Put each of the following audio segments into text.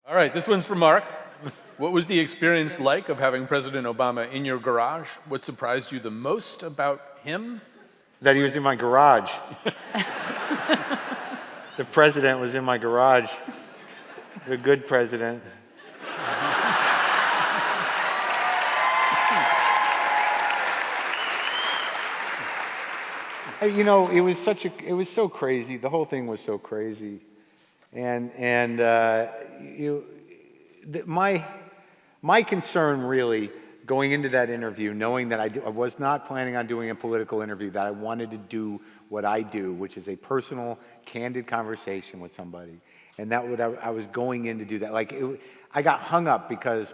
All right, this one's for Mark. What was the experience like of having President Obama in your garage? What surprised you the most about him? That he was in my garage. The president was in my garage. The good president. You know, it was so crazy. The whole thing was so crazy, my concern really going into that interview, knowing that I was not planning on doing a political interview, that I wanted to do what I do, which is a personal, candid conversation with somebody, and that what I was going in to do that. I got hung up because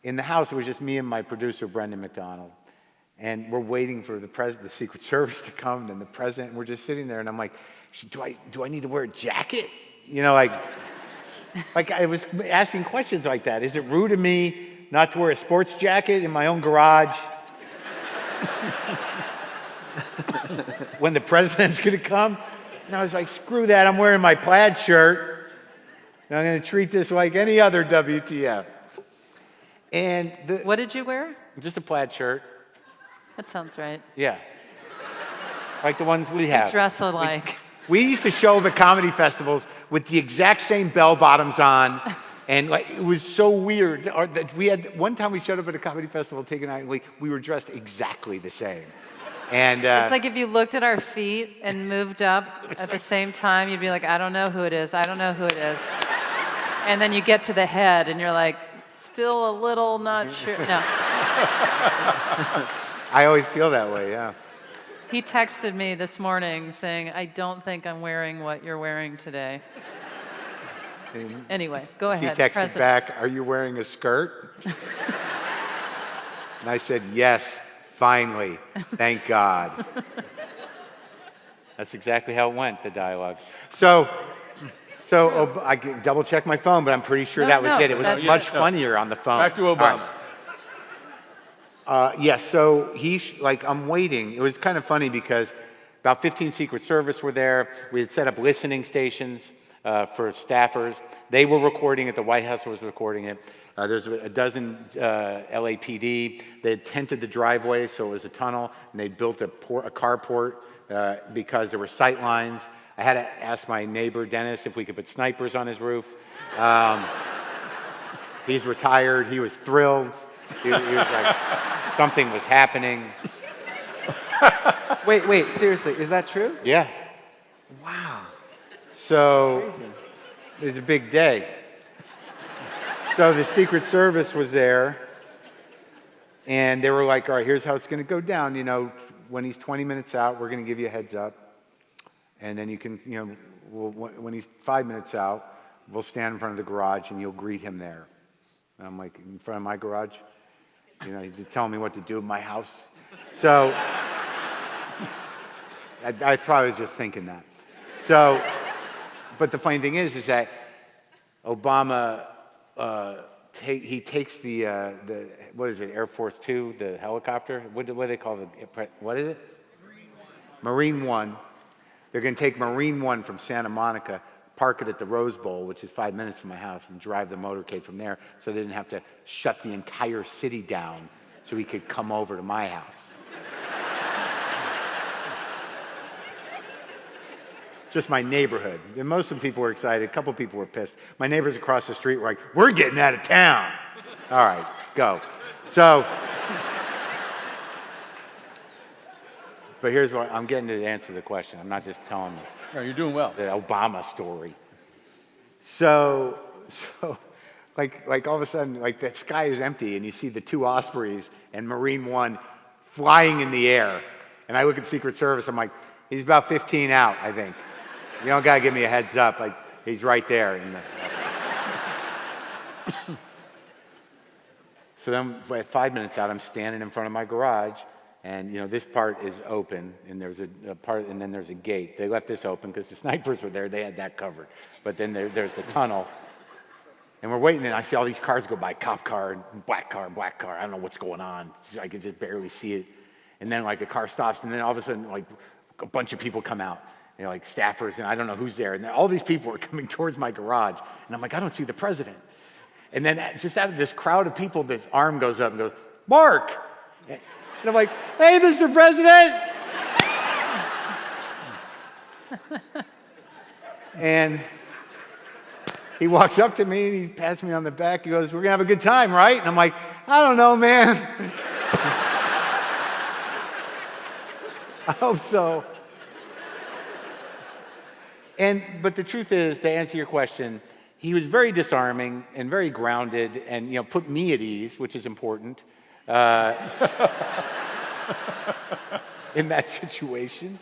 in the house it was just me and my producer Brendan McDonald. And we're waiting for the Secret Service to come, and the president, and we're just sitting there, and I'm like, do I need to wear a jacket? You know, like I was asking questions like that. Is it rude of me not to wear a sports jacket in my own garage? When the president's gonna come? And I was like, screw that, I'm wearing my plaid shirt, and I'm gonna treat this like any other WTF. And what did you wear? Just a plaid shirt. That sounds right. Yeah. Like the ones we have. We dress alike. We used to show up at comedy festivals with the exact same bell bottoms on, and it was so weird. That we had one time we showed up at a comedy festival, taking out, and we were dressed exactly the same. And it's like if you looked at our feet and moved up at the same time, you'd be like, I don't know who it is. I don't know who it is. And then you get to the head, and you're like, still a little not sure. No. I always feel that way, yeah. He texted me this morning saying, I don't think I'm wearing what you're wearing today. Anyway, go ahead. He texted back, are you wearing a skirt? And I said, yes, finally, thank God. That's exactly how it went, the dialogue. So I can double check my phone, but I'm pretty sure that was it. It was much funnier on the phone. Back to Obama. Yes, so I'm waiting. It was kind of funny because about 15 Secret Service were there. We had set up listening stations for staffers. They were recording it. The White House was recording it. There's a dozen LAPD. They had tented the driveway, so it was a tunnel, and they built a carport because there were sight lines. I had to ask my neighbor, Dennis, if we could put snipers on his roof. He's retired. He was thrilled. He was like, something was happening. Wait, seriously, is that true? Yeah. Wow. So it was a big day. So the Secret Service was there, and they were like, all right, here's how it's going to go down. You know, when he's 20 minutes out, we're going to give you a heads up. And then you can, when he's 5 minutes out, we'll stand in front of the garage, and you'll greet him there. And I'm like, in front of my garage? You know, they're telling me what to do in my house. So I probably was just thinking that. So, but the funny thing is that Obama, he takes the what is it, Air Force Two, the helicopter? What do they call it? What is it? Marine One. They're going to take Marine One from Santa Monica, park it at the Rose Bowl, which is 5 minutes from my house, and drive the motorcade from there so they didn't have to shut the entire city down so he could come over to my house. Just my neighborhood. And most of the people were excited. A couple people were pissed. My neighbors across the street were like, we're getting out of town. All right, go. So, but here's what I'm getting to the answer to the question. I'm not just telling you. No, you're doing well. The Obama story. So like all of a sudden, like the sky is empty and you see the two Ospreys and Marine One flying in the air. And I look at Secret Service, I'm like, he's about 15 out, I think. You don't gotta give me a heads up, like he's right there. So then at 5 minutes out, I'm standing in front of my garage. And this part is open, and there's a part, and then there's a gate. They left this open because the snipers were there; they had that covered. But then there's the tunnel, and we're waiting. And I see all these cars go by: cop car, and black car, black car. I don't know what's going on. I could just barely see it. And then a car stops, and then all of a sudden, a bunch of people come out, like staffers, and I don't know who's there. And all these people are coming towards my garage. And I'm like, I don't see the president. And then just out of this crowd of people, this arm goes up and goes, Mark! And I'm like, hey, Mr. President! And he walks up to me and he pats me on the back. He goes, we're gonna have a good time, right? And I'm like, I don't know, man. I hope so. But the truth is, to answer your question, he was very disarming and very grounded, and put me at ease, which is important in that situation.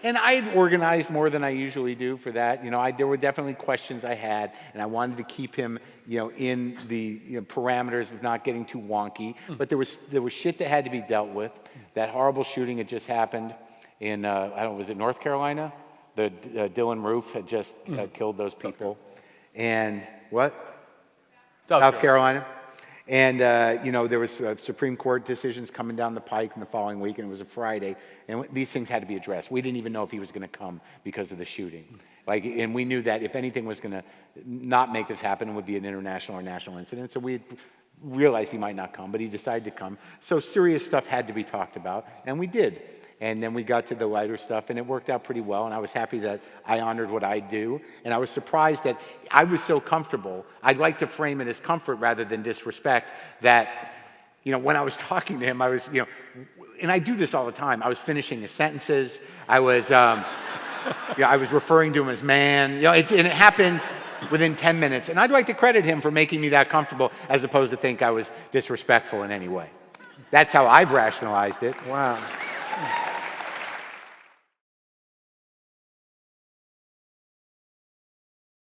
And I had organized more than I usually do for that. There were definitely questions I had, and I wanted to keep him, in the parameters of not getting too wonky. But there was shit that had to be dealt with. That horrible shooting had just happened in, was it North Carolina? The Dylan Roof had just killed those people. And what? South Carolina. And, there was Supreme Court decisions coming down the pike in the following week, and it was a Friday, and these things had to be addressed. We didn't even know if he was going to come because of the shooting. And we knew that if anything was going to not make this happen, it would be an international or national incident. So we realized he might not come, but he decided to come. So serious stuff had to be talked about, and we did. And then we got to the lighter stuff, and it worked out pretty well, and I was happy that I honored what I do, and I was surprised that I was so comfortable. I'd like to frame it as comfort rather than disrespect, that, when I was talking to him, I was, and I do this all the time, I was finishing his sentences, I was, I was referring to him as man, and it happened within 10 minutes, and I'd like to credit him for making me that comfortable, as opposed to think I was disrespectful in any way. That's how I've rationalized it. Wow.